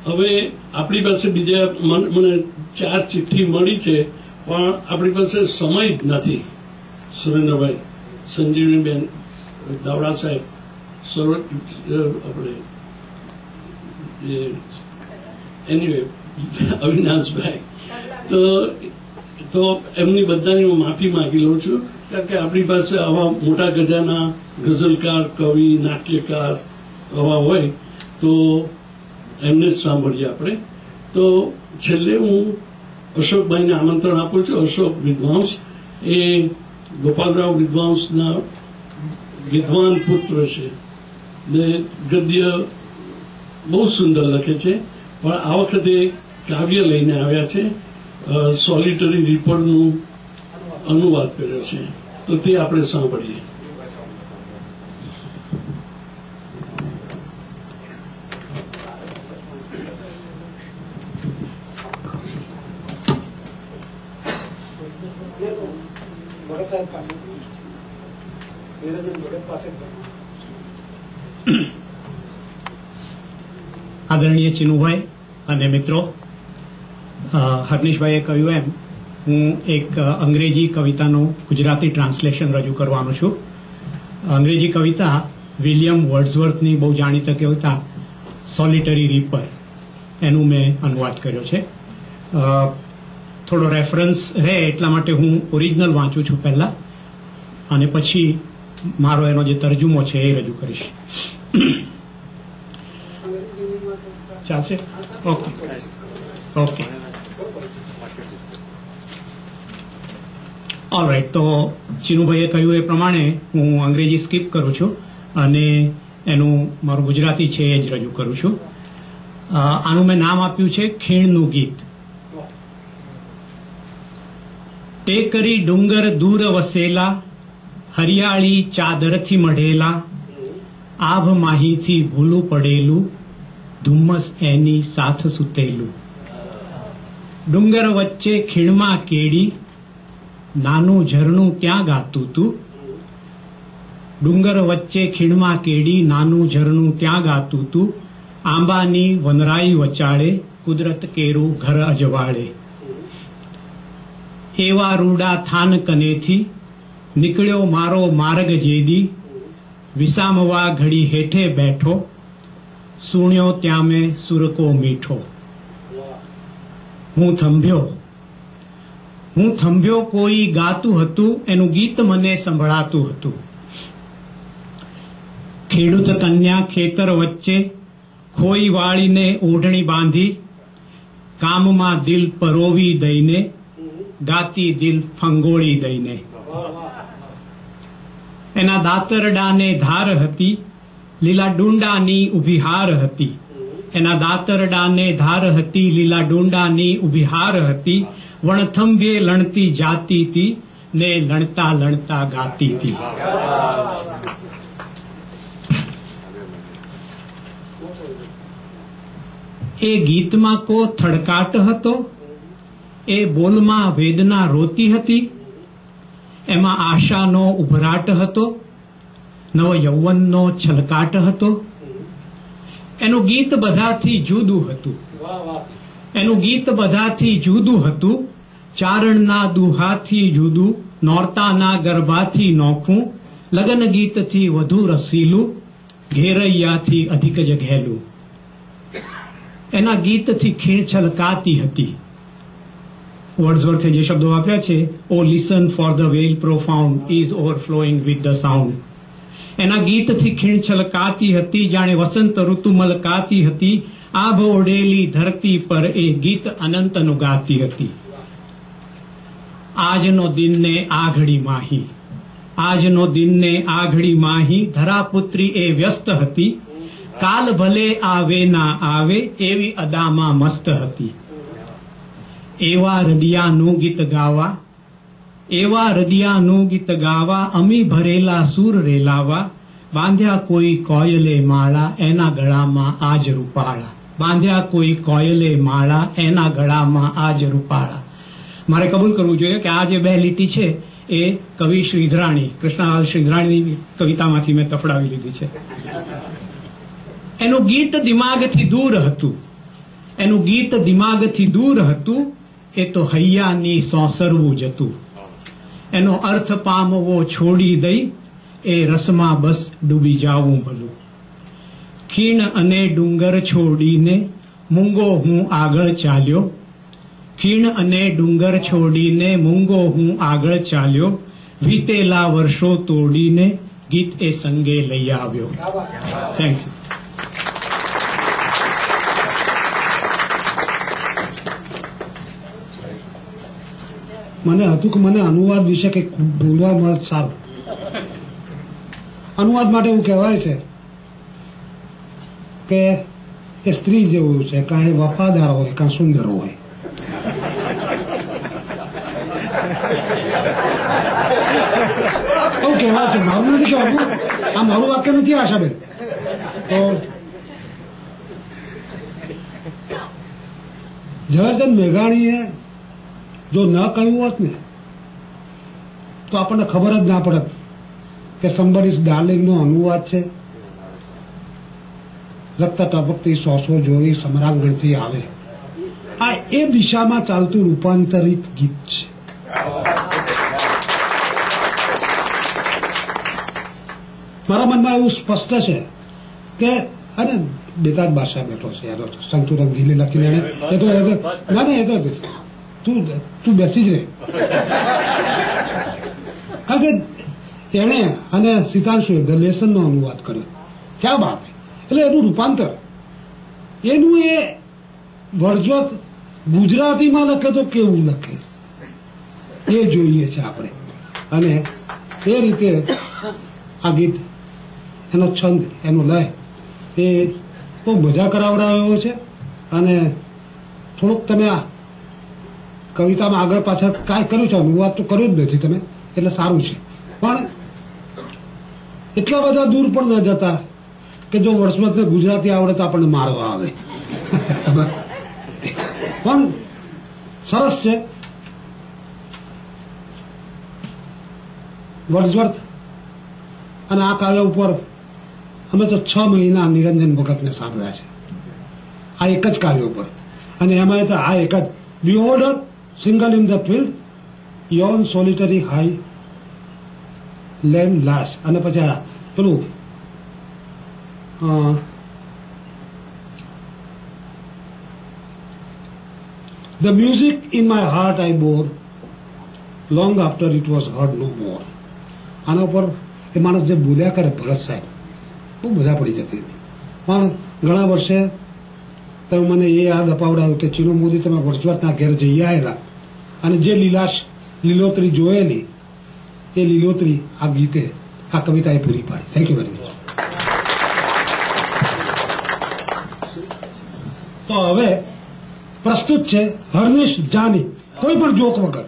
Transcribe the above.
હવે આપણી પાસે બીજા મને 4 ચિઠ્ઠી મળી છે, પણ આપણી પાસે સમય જ નથી. સુરેન્દ્રભાઈ, સંજીવનીબેન દાવડા સાહેબ, આપણે એનીવે અવિનાશભાઈ, તો એમની બધાની હું માફી માંગી લઉં છું, કારણ કે આપણી પાસે આવા મોટા ગજાના ગઝલકાર, કવિ, નાટ્યકાર આવા હોય તો એમને જ સાંભળીએ આપણે. તો છેલ્લે હું અશોકભાઈને આમંત્રણ આપું છું. અશોક વિદ્વાંસ એ ગોપાલરાવ વિદ્વાંસના વિદ્વાન પુત્ર છે ને ગદ્ય બહુ સુંદર લખે છે, પણ આ વખતે કાવ્ય લઈને આવ્યા છે. સોલિટરી રીપરનું અનુવાદ કર્યો છે, તો તે આપણે સાંભળીએ. આદરણીય ચિનુભાઈ અને મિત્રો, હર્નિશભાઈએ કહ્યું એમ હું એક અંગ્રેજી કવિતાનું ગુજરાતી ટ્રાન્સલેશન રજૂ કરવાનો છું. અંગ્રેજી કવિતા વિલિયમ વર્ડ્સવર્થની બહુ જાણીતી કવિતા સોલિટરી રીપર, એનું મેં અનુવાદ કર્યો છે. થોડો રેફરન્સ રહે એટલા માટે હું ઓરિજિનલ વાંચું છું પહેલા, અને પછી મારો એનો જે તર્જુમો છે એ રજૂ કરીશ. ચાલશે? Okay okay alright. તો ચિનુભાઈએ કહ્યું એ પ્રમાણે હું અંગ્રેજી સ્કીપ કરું છું અને એનું મારું ગુજરાતી છે એ જ રજૂ કરું છું. આનું મેં નામ આપ્યું છે ખીણનું ગીત. ટેકરી ડુંગર દૂર વસેલા, હરિયાળી ચાદરથી મઢેલા, આભ માહીથી ભૂલું પડેલું, ધુમ્મસ એની સાથ સૂતેલું. ડુંગર વચ્ચે ખીણમાં કેડી, નાનું ઝરણું ક્યાં ગાતું તું. ડુંગર વચ્ચે ખીણમાં કેડી, નાનું ઝરણું ક્યાં ગાતું તું. આંબાની વનરાઈ વચાળે, કુદરત કેરું ઘર અજવાળે. એવા રૂડા થાન કનેથી નીકળ્યો મારો માર્ગ જેદી, વિસામવા ઘડી હેઠે બેઠો, સુણ્યો ત્યાં મેં સુરકો મીઠો. હું થંભ્યો કોઈ ગાતું હતું, એનું ગીત મને સંભળાતું હતું. ખેડૂત કન્યા ખેતર વચ્ચે ખોઈ વાળીને ઓઢણી બાંધી, કામમાં દિલ પરોવી દઈને, ગાતી દિલ ફંગોળી દઈને. એના દાતરડાને ધાર હતી, લીલા ડુંડાની ઉભી હાર હતી. એના દાતરડાને ધાર હતી, લીલા ડુંડાની ઉભી હાર હતી. વણથંભે લણતી જાતી હતી ને લણતા લણતા ગાતી હતી. એ ગીતમાં કો થડકાટ હતો, એ બોલમાં વેદના રોતી હતી. એમાં આશાનો ઉભરાટ હતો, નવ યૌવનનો છલકાટ હતો. એનું ગીત બધાથી જુદું હતું, એનું ગીત બધાથી જુદું હતું. ચારણના દુહાથી જુદું, નોરતાના ગરબાથી નોખું, લગ્ન ગીતથી વધુ રસીલું, ઘેરૈયાથી અધિક જ ઘેલું. એના ગીતથી ખીણ છલકાતી હતી. વર્ડ્સવર્થે જે શબ્દો વાપર્યા છે, O listen for the vale profound is overflowing with the sound. એના ગીતથી ખીણ છલકાતી હતી, જાણે વસંત ઋતુ મલકાતી હતી. આભ ઓઢેલી ધરતી પર એ ગીત અનંતનું ગાતી હતી. આજનો દિનને આઘડી માહી, આજનો દિનને આઘડી માહી, ધરાપુત્રી એ વ્યસ્ત હતી. કાલ ભલે આવે ના આવે એવી અદામાં મસ્ત હતી. એવા હૃદયાનું ગીત ગાવા, એવા હૃદયાનું ગીત ગાવા, અમી ભરેલા સૂર રેલાવા. બાંધ્યા કોઈ કોયલે માળા, એના ગળામાં આજ રૂપાળા. બાંધ્યા કોઈ કોયલે માળા, એના ગળામાં આજ રૂપાળા. મારે કબૂલ કરવું જોઈએ કે આ જે બે લીટી છે એ કવિ શ્રીધરાણી, કૃષ્ણલાલ શ્રીધરાણીની કવિતામાંથી મેં તફડાવી લીધી છે. એનું ગીત દિમાગથી દૂર હતું, એનું ગીત દિમાગથી દૂર હતું, એ તો હૈયાની સોંસરવું જતું. એનો અર્થ પામવો છોડી દઈ, એ રસમાં બસ ડૂબી જાવું ભલું. ખીણ અને ડુંગર છોડીને મૂંગો હું આગળ ચાલ્યો, ખીણ અને ડુંગર છોડીને મૂંગો હું આગળ ચાલ્યો, વીતેલા વર્ષો તોડીને ગીત એ સંગે લઈ આવ્યો. Thank you. મને હતું કે મને અનુવાદ વિશે કંઈક બોલવા મળે સારું. અનુવાદ માટે એવું કહેવાય છે કે એ સ્ત્રી જેવું છે, કાં એ વફાદાર હોય કાં સુંદર હોય. એવું કહેવાય છે. મારું નથી કહેવું, આ મારું વાક્ય નથી આશાબેન. તો ઝવેરચંદ મેઘાણીએ જો ન કહ્યું હોત ને તો આપણને ખબર જ ના પડત કે સમબડીઝ ડાર્લિંગનો અનુવાદ છે. રક્ત ટપકતી સોસો જોઈ સમરાંગણથી આવે, આ એ દિશામાં ચાલતું રૂપાંતરિત ગીત છે. મારા મનમાં એવું સ્પષ્ટ છે કે અને બેતાજ ભાષા બેઠો છે એનો સંતુ રંગીલી લખીને એ તો ના ના એ તો તું બેસી જ રહે. કારણ કે એણે અને સિતાંશુએ ધ લેસનનો અનુવાદ કર્યો. ક્યાં બાત! એટલે એનું રૂપાંતર, એનું એ વર્ડસવર્થ ગુજરાતીમાં લખે તો કેવું લખે એ જોઈએ છે આપણે. અને એ રીતે આ ગીત, એનો છંદ, એનો લય એ બહુ મજા કરાવડાવ્યો છે. અને થોડુંક તમે આ કવિતામાં આગળ પાછળ કાંઈ કર્યું છે, અનુવાદ તો કર્યું જ નથી તમે, એટલે સારું છે. પણ એટલા બધા દૂર પણ ન જતા કે જો વર્ડસવર્થને ગુજરાતી આવડે તો આપણને મારવા આવે. પણ સરસ છે. વર્ડસવર્થ અને આ કાવ્ય ઉપર અમે તો 6 મહિના નિરંજન ભગતને સાંભળ્યા છે, આ એક જ કાવ્ય ઉપર. અને એમાં તો આ એક જ behold her single in the field, yon solitary Highland lass. અને પછી આ પેલું the music in my heart I bore long after it was heard no more. આના ઉપર એ માણસ જે બોલ્યા કરે ભરત સાહેબ, બહુ મજા પડી જતી હતી. પણ ઘણા વર્ષે તમે મને એ યાદ અપાવડાવ્યું કે ચીનો મોદી તમે વર્ડસવર્થના ઘેર જઈ આવેલા અને જે લીલોતરી જોયેલી એ લીલોતરી આ ગીતે, આ કવિતાએ પૂરી પાડી. Thank you very much. તો હવે પ્રસ્તુત છે હર્નિશ જાની, કોઈ પણ જોક વગર.